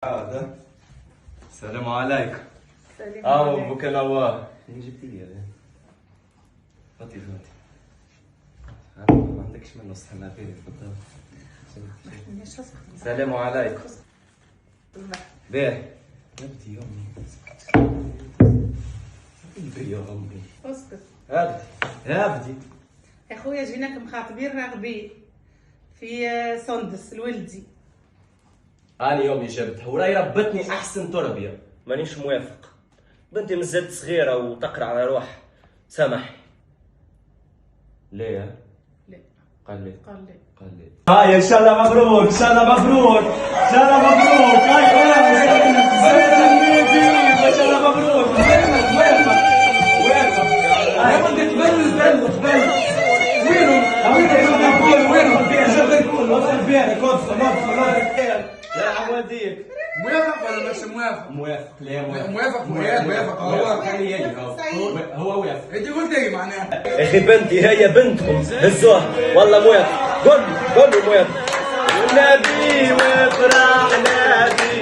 هذا السلام عليكم. سلام عليكم. بوك نوار اللي جبتي لي هذا فاتي ما عندكش منه صحن فيه تفضل. السلام عليكم. باهي نبدي يومي نبدي يا امي اسكت. ابدي يا خويا جيناك مخاطبين راغبين في سندس الولدي. أنا يومي جبتها وراي ربتني أحسن تربية، مانيش موافق. بنتي مازالت صغيرة وتقرا على روحها، سامحي. ليه؟ لا قال لي قال لي هاي إن شاء الله مبروك، إن شاء الله مبروك، إن شاء الله مبروك، هاي إن شاء الله مبروك، يا عواديك موافق ولا مش موافق؟ موافق. لا موافق موافق هو وافق. انت قلت ايه معناها؟ يا اخي بنتي هي بنتكم هزوها والله موافق. قول موافق والنبي وافرح نبي